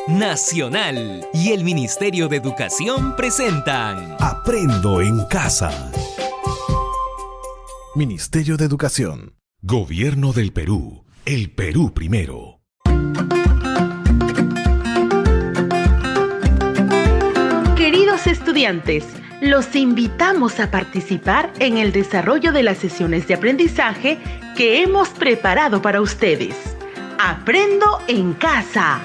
Nacional y el Ministerio de Educación presentan Aprendo en Casa. Ministerio de Educación. Gobierno del Perú. El Perú primero. Queridos estudiantes, los invitamos a participar en el desarrollo de las sesiones de aprendizaje que hemos preparado para ustedes. Aprendo en Casa.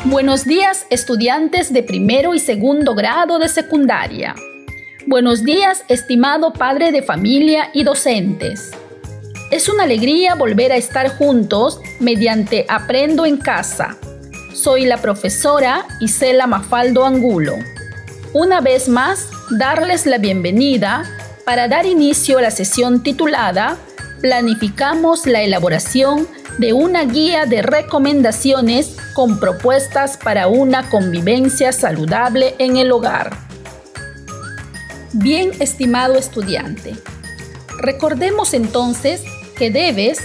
Buenos días, estudiantes de primero y segundo grado de secundaria. Buenos días, estimado padre de familia y docentes. Es una alegría volver a estar juntos mediante Aprendo en Casa. Soy la profesora Isela Mafaldo Angulo. Una vez más, darles la bienvenida para dar inicio a la sesión titulada Planificamos la elaboración de una guía de recomendaciones con propuestas para una convivencia saludable en el hogar. Bien, estimado estudiante, recordemos entonces que debes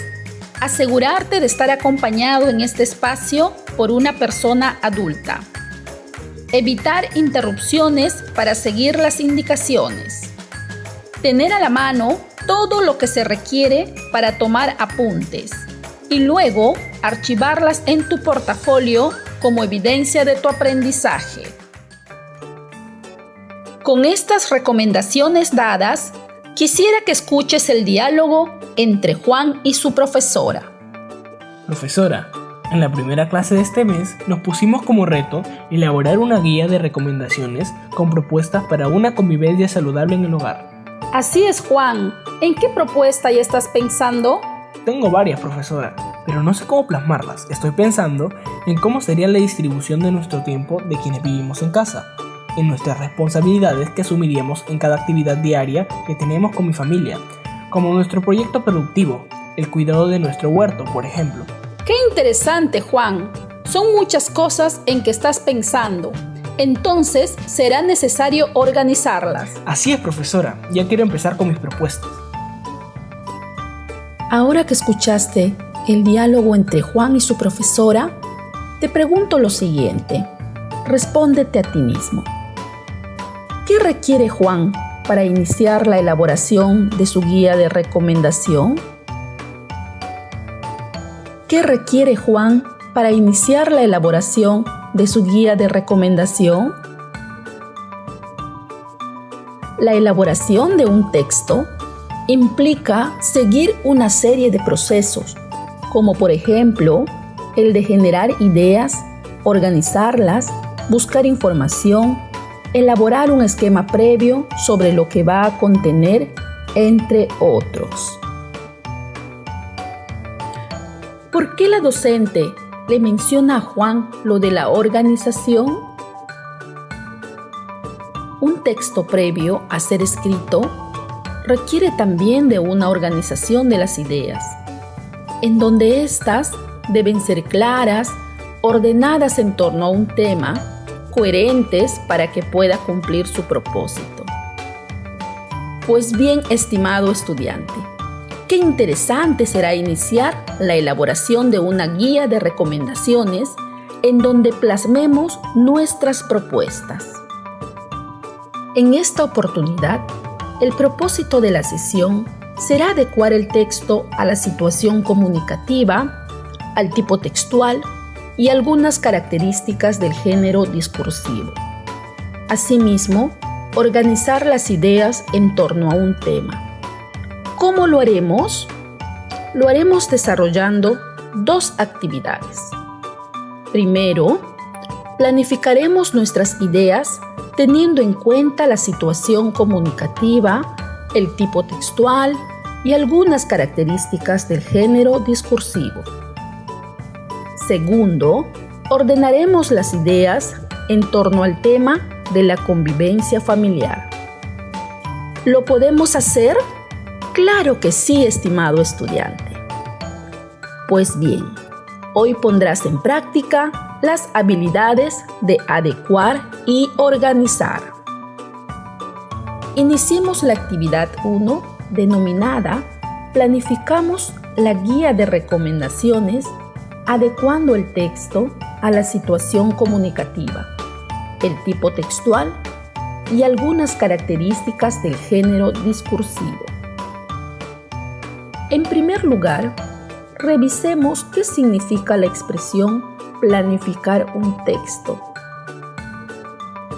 asegurarte de estar acompañado en este espacio por una persona adulta. Evitar interrupciones para seguir las indicaciones. Tener a la mano todo lo que se requiere para tomar apuntes y luego archivarlas en tu portafolio como evidencia de tu aprendizaje. Con estas recomendaciones dadas, quisiera que escuches el diálogo entre Juan y su profesora. Profesora, en la primera clase de este mes nos pusimos como reto elaborar una guía de recomendaciones con propuestas para una convivencia saludable en el hogar. Así es, Juan. ¿En qué propuesta ya estás pensando? Tengo varias, profesora, pero no sé cómo plasmarlas. Estoy pensando en cómo sería la distribución de nuestro tiempo de quienes vivimos en casa, en nuestras responsabilidades que asumiríamos en cada actividad diaria que tenemos con mi familia, como nuestro proyecto productivo, el cuidado de nuestro huerto, por ejemplo. ¡Qué interesante, Juan! Son muchas cosas en que estás pensando. Entonces, será necesario organizarlas. Así es, profesora. Ya quiero empezar con mis propuestas. Ahora que escuchaste el diálogo entre Juan y su profesora, te pregunto lo siguiente. Respóndete a ti mismo. ¿Qué requiere Juan para iniciar la elaboración de su guía de recomendación? ¿Qué requiere Juan para iniciar la elaboración de su guía de recomendación? La elaboración de un texto implica seguir una serie de procesos, como por ejemplo, el de generar ideas, organizarlas, buscar información, elaborar un esquema previo sobre lo que va a contener, entre otros. ¿Por qué la docente le menciona a Juan lo de la organización? Un texto previo a ser escrito requiere también de una organización de las ideas, en donde éstas deben ser claras, ordenadas en torno a un tema, coherentes para que pueda cumplir su propósito. Pues bien, estimado estudiante, qué interesante será iniciar la elaboración de una guía de recomendaciones en donde plasmemos nuestras propuestas. En esta oportunidad, el propósito de la sesión será adecuar el texto a la situación comunicativa, al tipo textual y algunas características del género discursivo. Asimismo, organizar las ideas en torno a un tema. ¿Cómo lo haremos? Lo haremos desarrollando dos actividades. Primero, planificaremos nuestras ideas teniendo en cuenta la situación comunicativa, el tipo textual y algunas características del género discursivo. Segundo, ordenaremos las ideas en torno al tema de la convivencia familiar. ¿Lo podemos hacer? Claro que sí, estimado estudiante. Pues bien, hoy pondrás en práctica las habilidades de adecuar y organizar. Iniciemos la actividad 1 denominada Planificamos la guía de recomendaciones adecuando el texto a la situación comunicativa, el tipo textual y algunas características del género discursivo. En primer lugar, revisemos qué significa la expresión planificar un texto.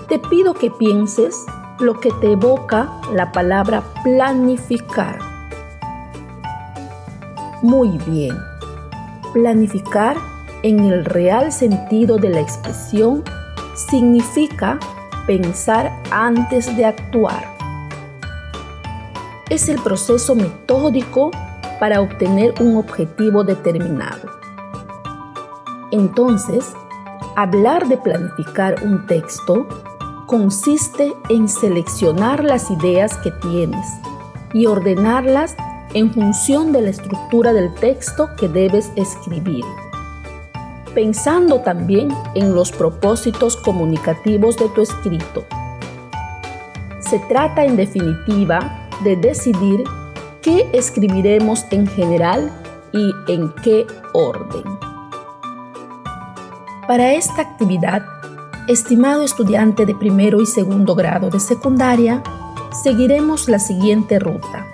Te pido que pienses lo que te evoca la palabra planificar. Muy bien. Planificar, en el real sentido de la expresión, significa pensar antes de actuar. Es el proceso metódico para obtener un objetivo determinado. Entonces, hablar de planificar un texto consiste en seleccionar las ideas que tienes y ordenarlas en función de la estructura del texto que debes escribir, pensando también en los propósitos comunicativos de tu escrito. Se trata, en definitiva, de decidir qué escribiremos en general y en qué orden. Para esta actividad, estimado estudiante de primero y segundo grado de secundaria, seguiremos la siguiente ruta.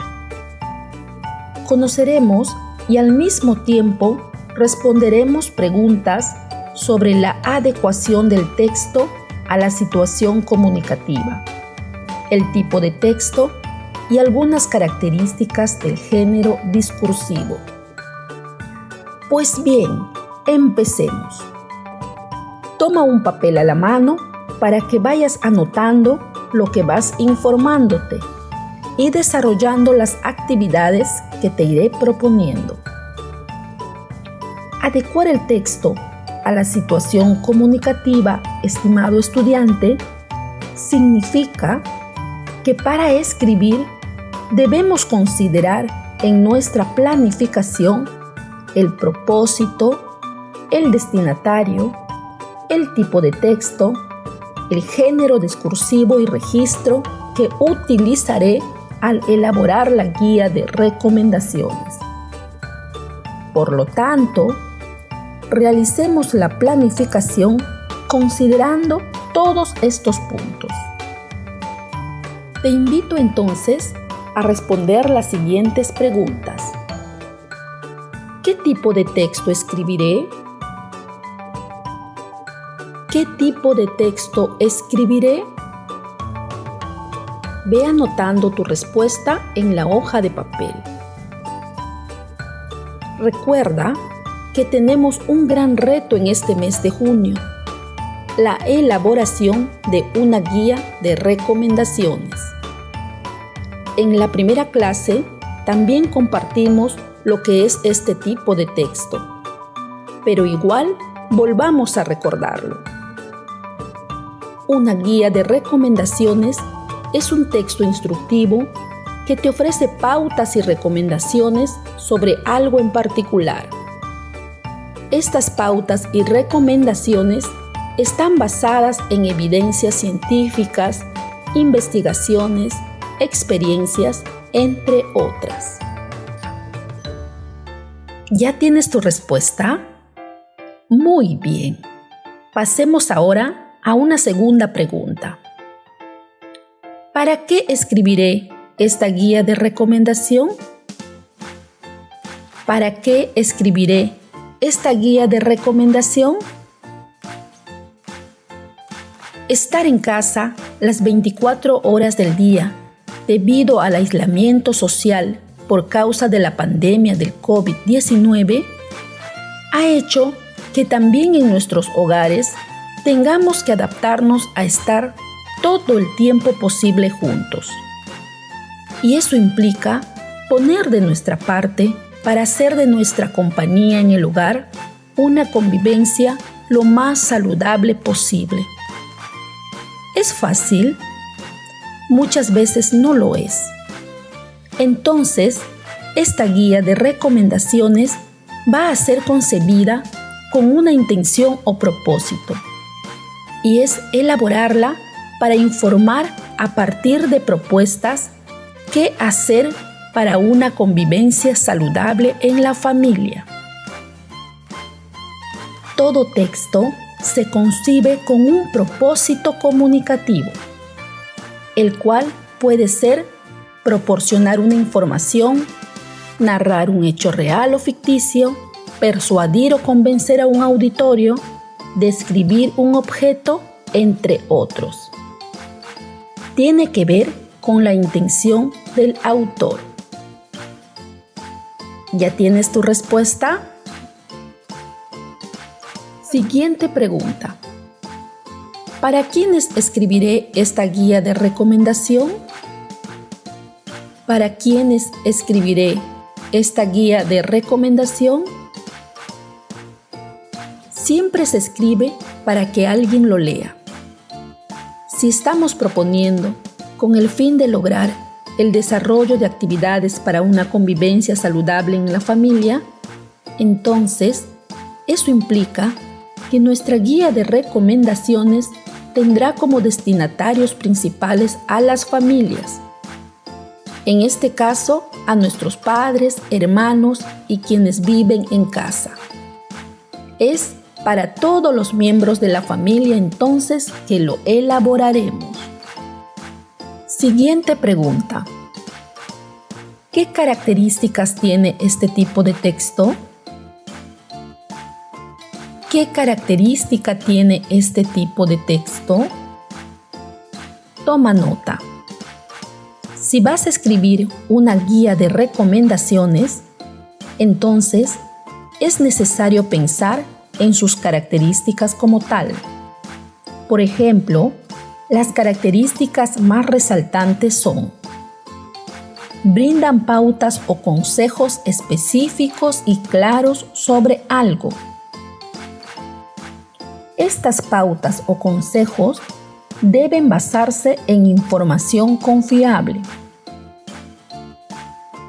Conoceremos y al mismo tiempo responderemos preguntas sobre la adecuación del texto a la situación comunicativa, el tipo de texto y algunas características del género discursivo. Pues bien, empecemos. Toma un papel a la mano para que vayas anotando lo que vas informándote y desarrollando las actividades que te iré proponiendo. Adecuar el texto a la situación comunicativa, estimado estudiante, significa que para escribir debemos considerar en nuestra planificación el propósito, el destinatario, el tipo de texto, el género discursivo y registro que utilizaré al elaborar la guía de recomendaciones. Por lo tanto, realicemos la planificación considerando todos estos puntos. Te invito entonces a responder las siguientes preguntas. ¿Qué tipo de texto escribiré? ¿Qué tipo de texto escribiré? Ve anotando tu respuesta en la hoja de papel. Recuerda que tenemos un gran reto en este mes de junio, la elaboración de una guía de recomendaciones. En la primera clase también compartimos lo que es este tipo de texto, pero igual volvamos a recordarlo. Una guía de recomendaciones es un texto instructivo que te ofrece pautas y recomendaciones sobre algo en particular. Estas pautas y recomendaciones están basadas en evidencias científicas, investigaciones, experiencias, entre otras. ¿Ya tienes tu respuesta? Muy bien. Pasemos ahora a una segunda pregunta. ¿Para qué escribiré esta guía de recomendación? ¿Para qué escribiré esta guía de recomendación? Estar en casa las 24 horas del día debido al aislamiento social por causa de la pandemia del COVID-19 ha hecho que también en nuestros hogares tengamos que adaptarnos a estar todo el tiempo posible juntos. Y eso implica poner de nuestra parte para hacer de nuestra compañía en el hogar una convivencia lo más saludable posible. ¿Es fácil? Muchas veces no lo es. Entonces, esta guía de recomendaciones va a ser concebida con una intención o propósito, y es elaborarla para informar a partir de propuestas qué hacer para una convivencia saludable en la familia. todo texto se concibe con un propósito comunicativo, el cual puede ser proporcionar una información, narrar un hecho real o ficticio, persuadir o convencer a un auditorio, describir un objeto, entre otros. Tiene que ver con la intención del autor. ¿Ya tienes tu respuesta? Siguiente pregunta. ¿Para quiénes escribiré esta guía de recomendación? ¿Para quiénes escribiré esta guía de recomendación? Siempre se escribe para que alguien lo lea. Si estamos proponiendo, con el fin de lograr el desarrollo de actividades para una convivencia saludable en la familia, entonces eso implica que nuestra guía de recomendaciones tendrá como destinatarios principales a las familias. En este caso, a nuestros padres, hermanos y quienes viven en casa. Es para todos los miembros de la familia entonces que lo elaboraremos. Siguiente pregunta. ¿Qué características tiene este tipo de texto? ¿Qué característica tiene este tipo de texto? Toma nota. Si vas a escribir una guía de recomendaciones, entonces es necesario pensar en sus características como tal. Por ejemplo, las características más resaltantes son: brindan pautas o consejos específicos y claros sobre algo. Estas pautas o consejos deben basarse en información confiable.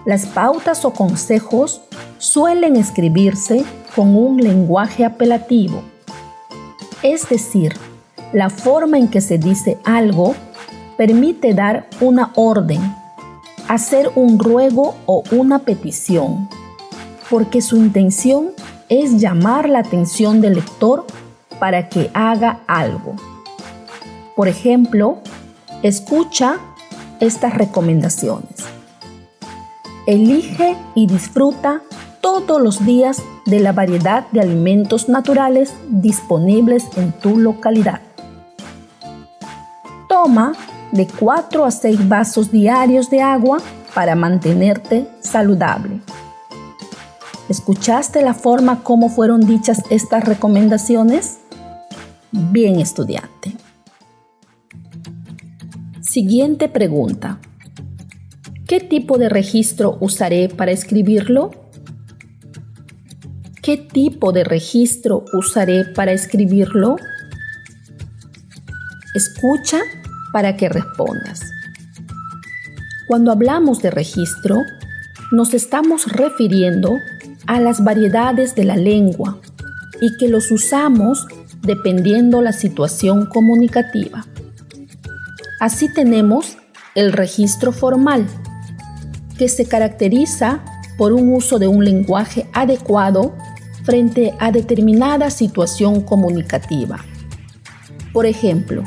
Las pautas o consejos suelen escribirse con un lenguaje apelativo, es decir, la forma en que se dice algo permite dar una orden, hacer un ruego o una petición, porque su intención es llamar la atención del lector para que haga algo. Por ejemplo, escucha estas recomendaciones. Elige y disfruta todos los días de la variedad de alimentos naturales disponibles en tu localidad. Toma de 4 a 6 vasos diarios de agua para mantenerte saludable. ¿Escuchaste la forma como fueron dichas estas recomendaciones? Bien, estudiante. Siguiente pregunta. ¿Qué tipo de registro usaré para escribirlo? ¿Qué tipo de registro usaré para escribirlo? Escucha para que respondas. Cuando hablamos de registro, nos estamos refiriendo a las variedades de la lengua y que los usamos dependiendo la situación comunicativa. Así tenemos el registro formal, que se caracteriza por un uso de un lenguaje adecuado frente a determinada situación comunicativa. Por ejemplo,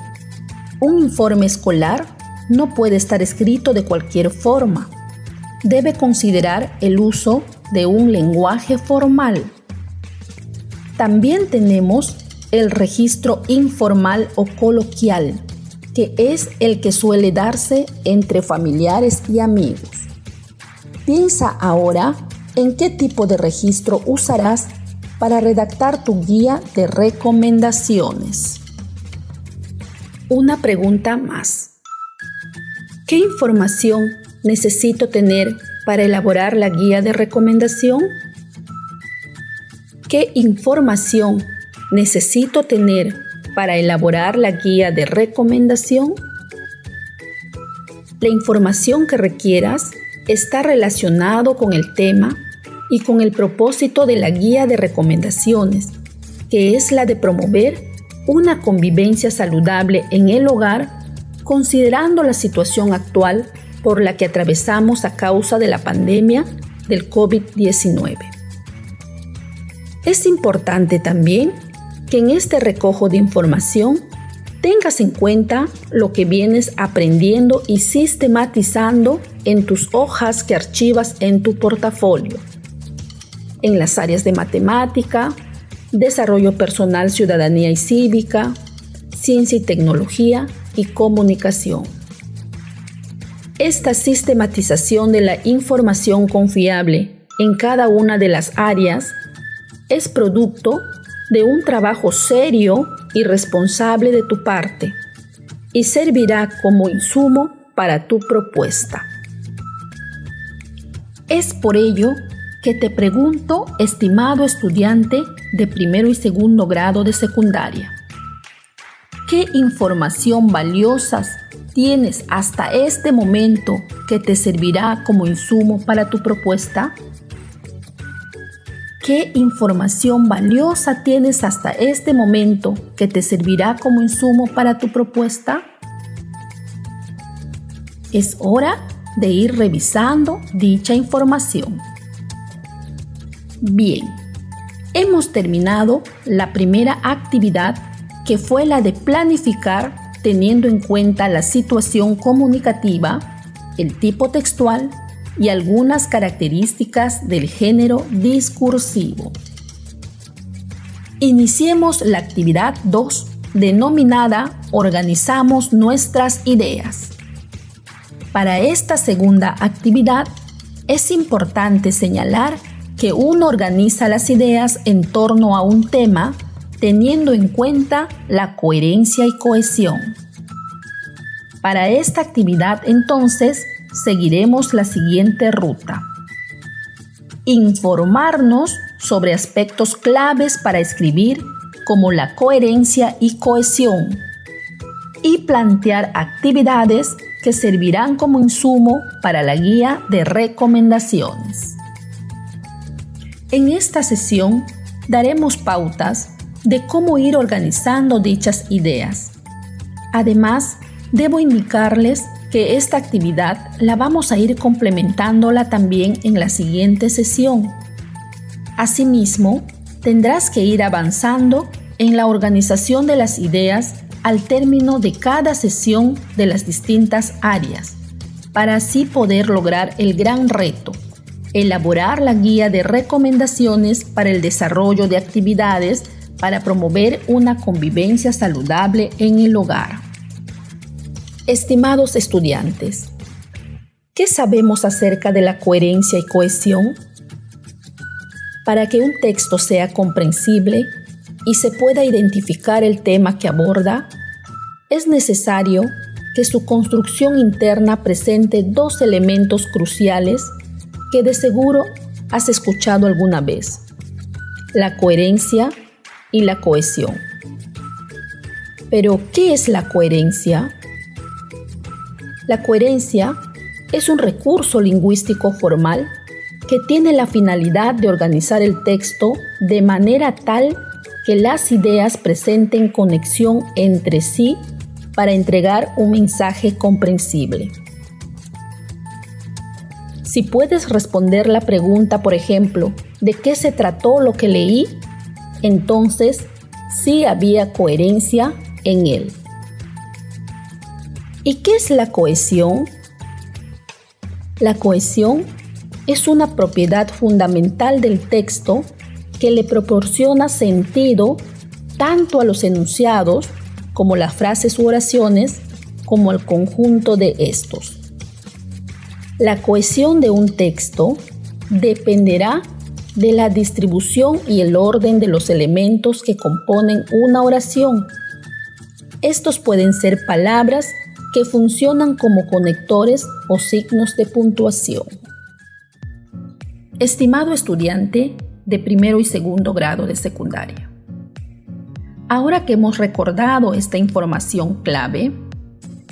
un informe escolar no puede estar escrito de cualquier forma. Debe considerar el uso de un lenguaje formal. También tenemos el registro informal o coloquial, que es el que suele darse entre familiares y amigos. Piensa ahora en qué tipo de registro usarás para redactar tu guía de recomendaciones. Una pregunta más. ¿Qué información necesito tener para elaborar la guía de recomendación? ¿Qué información necesito tener para elaborar la guía de recomendación? La información que requieras está relacionado con el tema y con el propósito de la guía de recomendaciones, que es la de promover una convivencia saludable en el hogar, considerando la situación actual por la que atravesamos a causa de la pandemia del COVID-19. Es importante también que en este recojo de información tengas en cuenta lo que vienes aprendiendo y sistematizando en tus hojas que archivas en tu portafolio, en las áreas de matemática, desarrollo personal, ciudadanía y cívica, ciencia y tecnología y comunicación. Esta sistematización de la información confiable en cada una de las áreas es producto de un trabajo serio y responsable de tu parte y servirá como insumo para tu propuesta. Es por ello que te pregunto, estimado estudiante de primero y segundo grado de secundaria, ¿qué información valiosas tienes hasta este momento que te servirá como insumo para tu propuesta? ¿Qué información valiosa tienes hasta este momento que te servirá como insumo para tu propuesta? Es hora de ir revisando dicha información. Bien, hemos terminado la primera actividad, que fue la de planificar teniendo en cuenta la situación comunicativa, el tipo textual y algunas características del género discursivo. Iniciemos la actividad 2, denominada Organizamos nuestras ideas. Para esta segunda actividad, es importante señalar que uno organiza las ideas en torno a un tema, teniendo en cuenta la coherencia y cohesión. Para esta actividad, entonces, seguiremos la siguiente ruta. Informarnos sobre aspectos claves para escribir, como la coherencia y cohesión, y plantear actividades que servirán como insumo para la guía de recomendaciones. En esta sesión daremos pautas de cómo ir organizando dichas ideas. Además, debo indicarles que esta actividad la vamos a ir complementándola también en la siguiente sesión. Asimismo, tendrás que ir avanzando en la organización de las ideas al término de cada sesión de las distintas áreas, para así poder lograr el gran reto: elaborar la guía de recomendaciones para el desarrollo de actividades para promover una convivencia saludable en el hogar. Estimados estudiantes, ¿qué sabemos acerca de la coherencia y cohesión? Para que un texto sea comprensible y se pueda identificar el tema que aborda, es necesario que su construcción interna presente dos elementos cruciales que de seguro has escuchado alguna vez: la coherencia y la cohesión. Pero, ¿qué es la coherencia? La coherencia es un recurso lingüístico formal que tiene la finalidad de organizar el texto de manera tal que las ideas presenten conexión entre sí para entregar un mensaje comprensible. Si puedes responder la pregunta, por ejemplo, ¿de qué se trató lo que leí?, entonces sí había coherencia en él. ¿Y qué es la cohesión? La cohesión es una propiedad fundamental del texto que le proporciona sentido tanto a los enunciados como las frases u oraciones, como al conjunto de estos. La cohesión de un texto dependerá de la distribución y el orden de los elementos que componen una oración. Estos pueden ser palabras que funcionan como conectores o signos de puntuación. Estimado estudiante de primero y segundo grado de secundaria, ahora que hemos recordado esta información clave,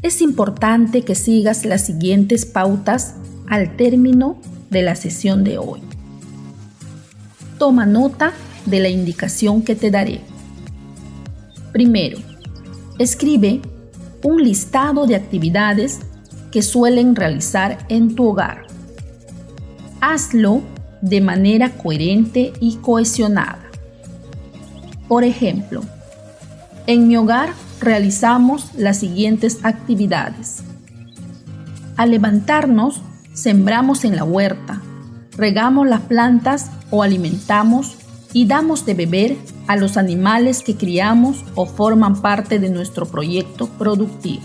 es importante que sigas las siguientes pautas al término de la sesión de hoy. Toma nota de la indicación que te daré. Primero, escribe un listado de actividades que suelen realizar en tu hogar. Hazlo de manera coherente y cohesionada. Por ejemplo, en mi hogar realizamos las siguientes actividades. Al levantarnos, sembramos en la huerta, regamos las plantas o alimentamos y damos de beber a los animales que criamos o forman parte de nuestro proyecto productivo.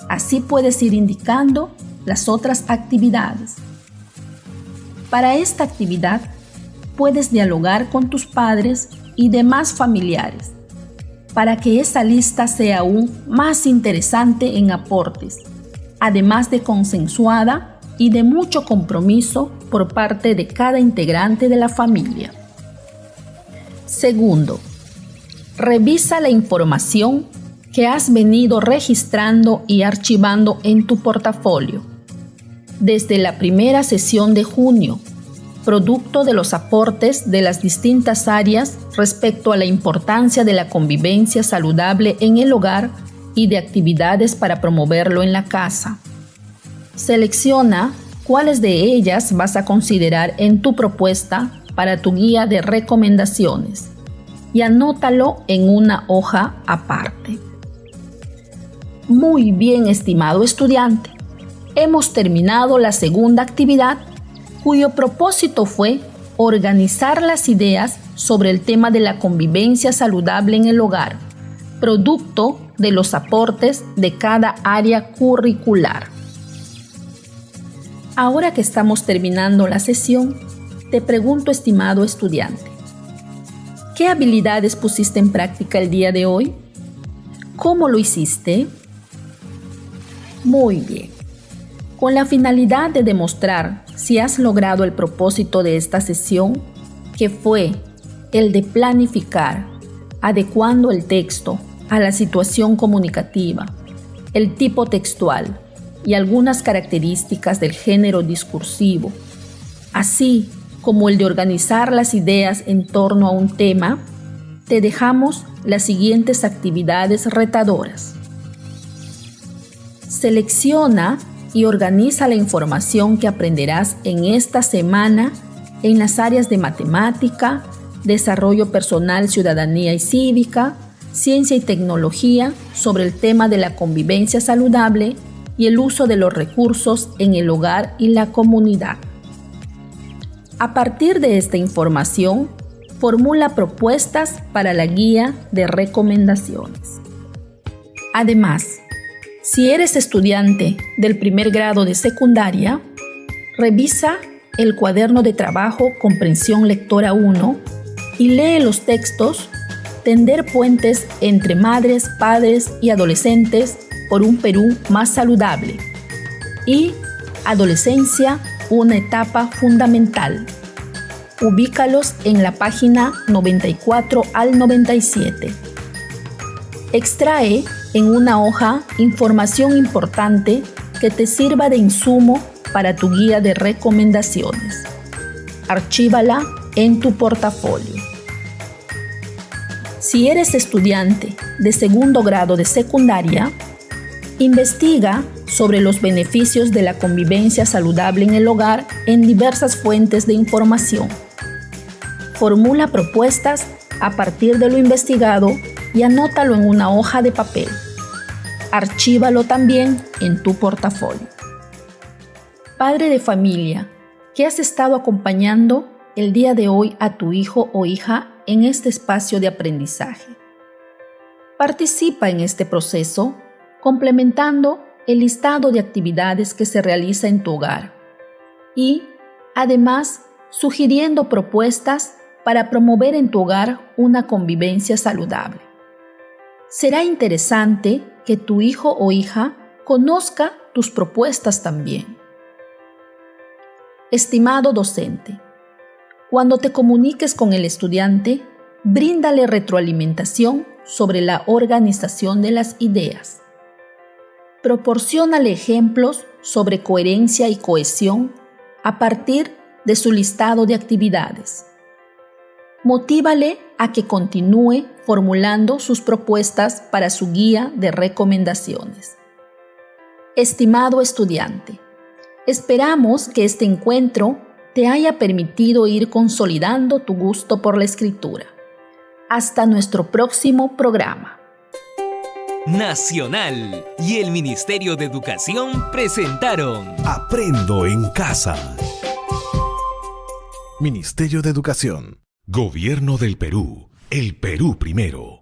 Así puedes ir indicando las otras actividades. Para esta actividad, puedes dialogar con tus padres y demás familiares para que esa lista sea aún más interesante en aportes, además de consensuada y de mucho compromiso por parte de cada integrante de la familia. Segundo, revisa la información que has venido registrando y archivando en tu portafolio desde la primera sesión de junio, producto de los aportes de las distintas áreas respecto a la importancia de la convivencia saludable en el hogar y de actividades para promoverlo en la casa. Selecciona cuáles de ellas vas a considerar en tu propuesta para tu guía de recomendaciones y anótalo en una hoja aparte. Muy bien, estimado estudiante. Hemos terminado la segunda actividad, cuyo propósito fue organizar las ideas sobre el tema de la convivencia saludable en el hogar, producto de los aportes de cada área curricular. Ahora que estamos terminando la sesión, te pregunto, estimado estudiante, ¿qué habilidades pusiste en práctica el día de hoy? ¿Cómo lo hiciste? Muy bien. Con la finalidad de demostrar si has logrado el propósito de esta sesión, que fue el de planificar, adecuando el texto a la situación comunicativa, el tipo textual y algunas características del género discursivo, así como el de organizar las ideas en torno a un tema, te dejamos las siguientes actividades retadoras. Selecciona y organiza la información que aprenderás en esta semana en las áreas de matemática, desarrollo personal, ciudadanía y cívica, ciencia y tecnología sobre el tema de la convivencia saludable y el uso de los recursos en el hogar y la comunidad. A partir de esta información, formula propuestas para la guía de recomendaciones. Además, si eres estudiante del primer grado de secundaria, revisa el cuaderno de trabajo Comprensión Lectora 1 y lee los textos Tender puentes entre madres, padres y adolescentes por un Perú más saludable y Adolescencia, una etapa fundamental. Ubícalos en la página 94 al 97. Extrae en una hoja información importante que te sirva de insumo para tu guía de recomendaciones. Archívala en tu portafolio. Si eres estudiante de segundo grado de secundaria, investiga sobre los beneficios de la convivencia saludable en el hogar en diversas fuentes de información. Formula propuestas a partir de lo investigado y anótalo en una hoja de papel. Archívalo también en tu portafolio. Padre de familia, que has estado acompañando el día de hoy a tu hijo o hija en este espacio de aprendizaje. Participa en este proceso complementando el listado de actividades que se realiza en tu hogar y, además, sugiriendo propuestas para promover en tu hogar una convivencia saludable. Será interesante que tu hijo o hija conozca tus propuestas también. Estimado docente, cuando te comuniques con el estudiante, bríndale retroalimentación sobre la organización de las ideas. Proporciónale ejemplos sobre coherencia y cohesión a partir de su listado de actividades. Motívale a que continúe formulando sus propuestas para su guía de recomendaciones. Estimado estudiante, esperamos que este encuentro te haya permitido ir consolidando tu gusto por la escritura, Hasta nuestro próximo programa. Nacional y el Ministerio de Educación presentaron Aprendo en casa. Ministerio de Educación. Gobierno del Perú. El Perú primero.